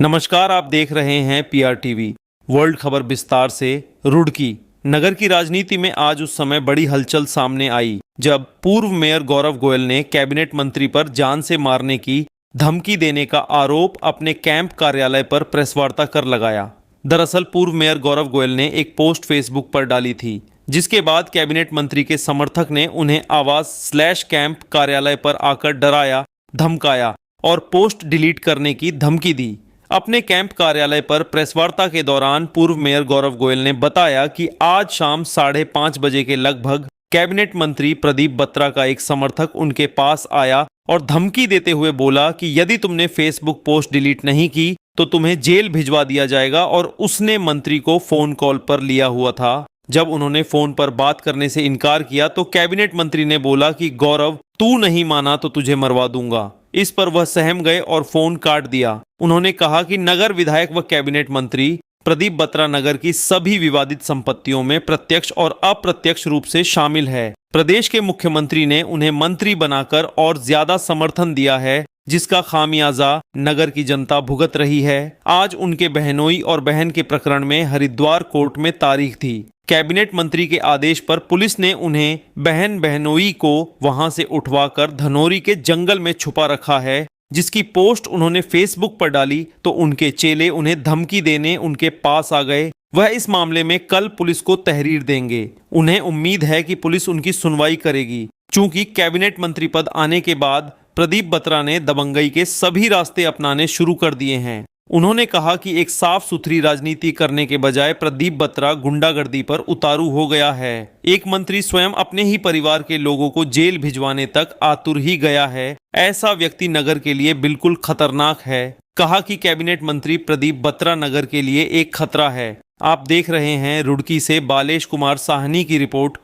नमस्कार, आप देख रहे हैं पीआर टीवी। वर्ल्ड खबर विस्तार से। रुड़की नगर की राजनीति में आज उस समय बड़ी हलचल सामने आई जब पूर्व मेयर गौरव गोयल ने कैबिनेट मंत्री पर जान से मारने की धमकी देने का आरोप अपने कैंप कार्यालय पर प्रेस वार्ता कर लगाया। दरअसल पूर्व मेयर गौरव गोयल ने एक पोस्ट फेसबुक पर डाली थी, जिसके बाद कैबिनेट मंत्री के समर्थक ने उन्हें आवाज/कैंप कार्यालय पर आकर डराया, धमकाया और पोस्ट डिलीट करने की धमकी दी। अपने कैंप कार्यालय पर प्रेस वार्ता के दौरान पूर्व मेयर गौरव गोयल ने बताया कि आज शाम 5:30 बजे के लगभग कैबिनेट मंत्री प्रदीप बत्रा का एक समर्थक उनके पास आया और धमकी देते हुए बोला कि यदि तुमने फेसबुक पोस्ट डिलीट नहीं की तो तुम्हें जेल भिजवा दिया जाएगा। और उसने मंत्री को फोन कॉल पर लिया हुआ था। जब उन्होंने फोन पर बात करने से इनकार किया तो कैबिनेट मंत्री ने बोला कि गौरव, तू नहीं माना तो तुझे मरवा दूंगा। इस पर वह सहम गए और फोन काट दिया। उन्होंने कहा कि नगर विधायक व कैबिनेट मंत्री प्रदीप बत्रा नगर की सभी विवादित संपत्तियों में प्रत्यक्ष और अप्रत्यक्ष रूप से शामिल है। प्रदेश के मुख्यमंत्री ने उन्हें मंत्री बनाकर और ज्यादा समर्थन दिया है, जिसका खामियाजा नगर की जनता भुगत रही है। आज उनके बहनोई और बहन के प्रकरण में हरिद्वार कोर्ट में तारीख थी। कैबिनेट मंत्री के आदेश पर पुलिस ने उन्हें बहनोई को वहां से उठवाकर धनौरी के जंगल में छुपा रखा है, जिसकी पोस्ट उन्होंने फेसबुक पर डाली तो उनके चेले उन्हें धमकी देने उनके पास आ गए। वह इस मामले में कल पुलिस को तहरीर देंगे। उन्हें उम्मीद है कि पुलिस उनकी सुनवाई करेगी। चूंकि कैबिनेट मंत्री पद आने के बाद प्रदीप बत्रा ने दबंगई के सभी रास्ते अपनाने शुरू कर दिए हैं। उन्होंने कहा कि एक साफ सुथरी राजनीति करने के बजाय प्रदीप बत्रा गुंडागर्दी पर उतारू हो गया है। एक मंत्री स्वयं अपने ही परिवार के लोगों को जेल भिजवाने तक आतुर ही गया है। ऐसा व्यक्ति नगर के लिए बिल्कुल खतरनाक है। कहा कि कैबिनेट मंत्री प्रदीप बत्रा नगर के लिए एक खतरा है। आप देख रहे हैं रुड़की से बालेश कुमार साहनी की रिपोर्ट।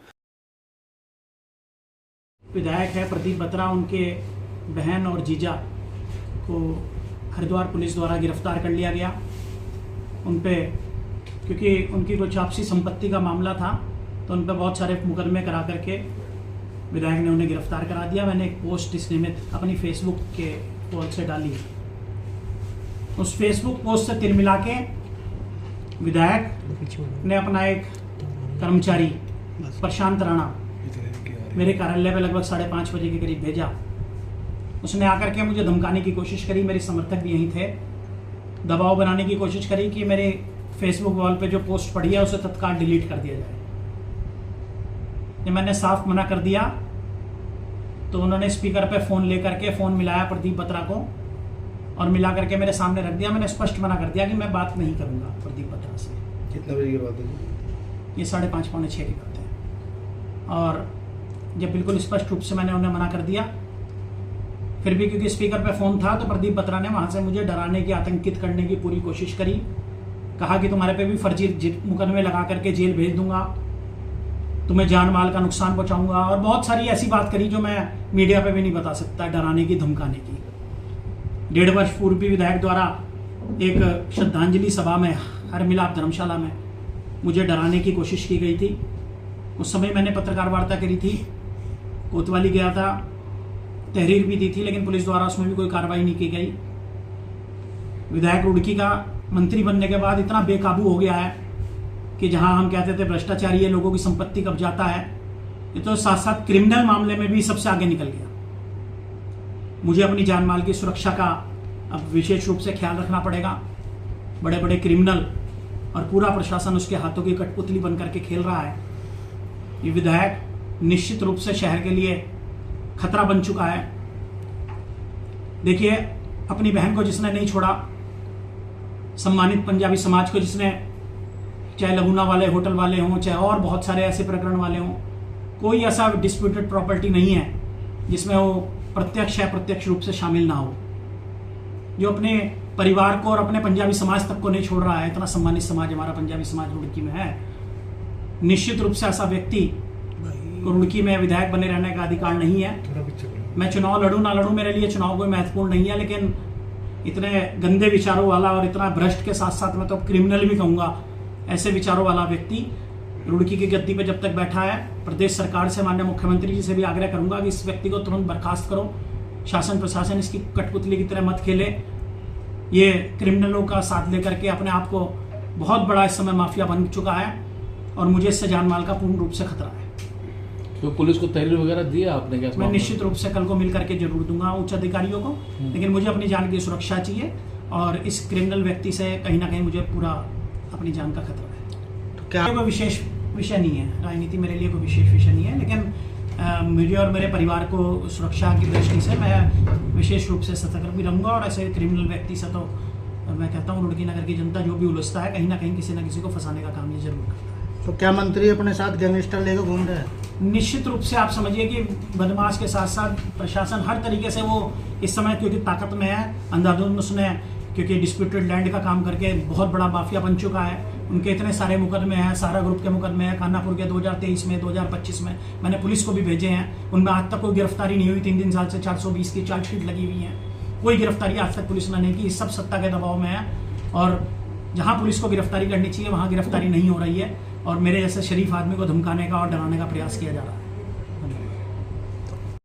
विधायक है प्रदीप बत्रा, उनके बहन और जीजा को हरिद्वार पुलिस द्वारा गिरफ्तार कर लिया गया। उन पे क्योंकि उनकी कुछ आपसी संपत्ति का मामला था तो उन पे बहुत सारे मुकदमे करा करके विधायक ने उन्हें गिरफ्तार करा दिया। मैंने एक पोस्ट इस निमित्त अपनी फेसबुक के पोल से डाली। उस फेसबुक पोस्ट से तिल मिला के विधायक ने अपना एक कर्मचारी प्रशांत राणा मेरे कार्यालय पे लगभग 5:30 बजे के करीब भेजा। उसने आकर के मुझे धमकाने की कोशिश करी। मेरे समर्थक भी यहीं थे। दबाव बनाने की कोशिश करी कि मेरे फेसबुक वॉल पे जो पोस्ट पड़ी है उसे तत्काल डिलीट कर दिया जाए। जब मैंने साफ मना कर दिया तो उन्होंने स्पीकर पे फ़ोन लेकर के फ़ोन मिलाया प्रदीप बत्रा को और मिला करके मेरे सामने रख दिया। मैंने स्पष्ट मना कर दिया कि मैं बात नहीं करूँगा प्रदीप बत्रा से। कितने बजे की बात है? ये 5:30 पौने 6 की बात है। और जब बिल्कुल स्पष्ट रूप से मैंने उन्हें मना कर दिया, फिर भी क्योंकि स्पीकर पे फ़ोन था तो प्रदीप बत्रा ने वहाँ से मुझे डराने की, आतंकित करने की पूरी कोशिश करी। कहा कि तुम्हारे पे भी फर्जी मुकदमे लगा करके जेल भेज दूंगा, तुम्हें जान माल का नुकसान पहुँचाऊंगा और बहुत सारी ऐसी बात करी जो मैं मीडिया पे भी नहीं बता सकता, डराने की, धमकाने की। 1.5 वर्ष पूर्व भी विधायक द्वारा एक श्रद्धांजलि सभा में हर मिलाप धर्मशाला में मुझे डराने की कोशिश की गई थी। उस समय मैंने पत्रकार वार्ता करी थी, कोतवाली गया था, तहरीर भी दी थी, लेकिन पुलिस द्वारा उसमें भी कोई कार्रवाई नहीं की गई। विधायक रुड़की का मंत्री बनने के बाद इतना बेकाबू हो गया है कि जहां हम कहते थे भ्रष्टाचारी है, लोगों की संपत्ति कब्जाता है, ये तो साथ साथ क्रिमिनल मामले में भी सबसे आगे निकल गया। मुझे अपनी जान माल की सुरक्षा का अब विशेष रूप से ख्याल रखना पड़ेगा। बड़े बड़े क्रिमिनल और पूरा प्रशासन उसके हाथों की कठपुतली बन करके खेल रहा है। ये विधायक निश्चित रूप से शहर के लिए खतरा बन चुका है। देखिए, अपनी बहन को जिसने नहीं छोड़ा, सम्मानित पंजाबी समाज को जिसने, चाहे लगुना वाले होटल वाले हों, चाहे और बहुत सारे ऐसे प्रकरण वाले हों, कोई ऐसा डिस्प्यूटेड प्रॉपर्टी नहीं है जिसमें वो प्रत्यक्ष या प्रत्यक्ष रूप से शामिल ना हो। जो अपने परिवार को और अपने पंजाबी समाज तक को नहीं छोड़ रहा है, इतना सम्मानित समाज हमारा पंजाबी समाज रुड़की में है। निश्चित रूप से ऐसा व्यक्ति रुड़की में विधायक बने रहने का अधिकार नहीं है। मैं चुनाव लड़ूं ना लड़ूं, मेरे लिए चुनाव कोई महत्वपूर्ण नहीं है, लेकिन इतने गंदे विचारों वाला और इतना भ्रष्ट के साथ साथ मैं तो क्रिमिनल भी कहूँगा, ऐसे विचारों वाला व्यक्ति रुड़की की गद्दी पर जब तक बैठा है, प्रदेश सरकार से, माननीय मुख्यमंत्री जी से भी आग्रह करूंगा कि इस व्यक्ति को तुरंत बर्खास्त करो। शासन प्रशासन इसकी कठपुतली की तरह मत खेले। ये क्रिमिनलों का साथ लेकर के अपने आप को बहुत बड़ा इस समय माफिया बन चुका है और मुझे इससे जान माल का पूर्ण रूप से खतरा है। तो पुलिस को तहरीर वगैरह दिया आपने क्या? मैं निश्चित रूप से कल को मिल करके जरूर दूंगा उच्च अधिकारियों को, लेकिन मुझे अपनी जान की सुरक्षा चाहिए और इस क्रिमिनल व्यक्ति से कहीं ना कहीं मुझे पूरा अपनी जान का खतरा है। तो क्या कोई विशेष विषय नहीं है, राजनीति मेरे लिए कोई विशेष विषय नहीं है, लेकिन मुझे और मेरे परिवार को सुरक्षा की दृष्टि से मैं विशेष रूप से सतर्क भी रहूंगा और ऐसे क्रिमिनल व्यक्ति से तो मैं कहता हूँ रुड़की नगर की जनता जो भी उलझता है कहीं ना कहीं किसी न किसी को फंसाने का काम ये जरूर करता है। तो क्या मंत्री अपने साथ गैंगस्टर लेकर घूम रहे हैं? निश्चित रूप से आप समझिए कि बदमाश के साथ साथ प्रशासन हर तरीके से वो इस समय क्योंकि ताकत में है, अंधाधुंध उसने क्योंकि डिस्प्यूटेड लैंड का काम करके बहुत बड़ा माफिया बन चुका है। उनके इतने सारे मुकदमे हैं, सारा ग्रुप के मुकदमे हैं, खानापुर के 2023 में 2025 में मैंने पुलिस को भी भेजे हैं, उनमें आज तक कोई गिरफ्तारी नहीं हुई। 3 साल से 420 की चार्जशीट लगी हुई है, कोई गिरफ्तारी आज तक पुलिस ने नहीं की। सब सत्ता के दबाव में है और जहां पुलिस को गिरफ्तारी करनी चाहिए वहां गिरफ्तारी नहीं हो रही है और मेरे जैसे शरीफ आदमी को धमकाने का और डराने का प्रयास किया जा रहा है।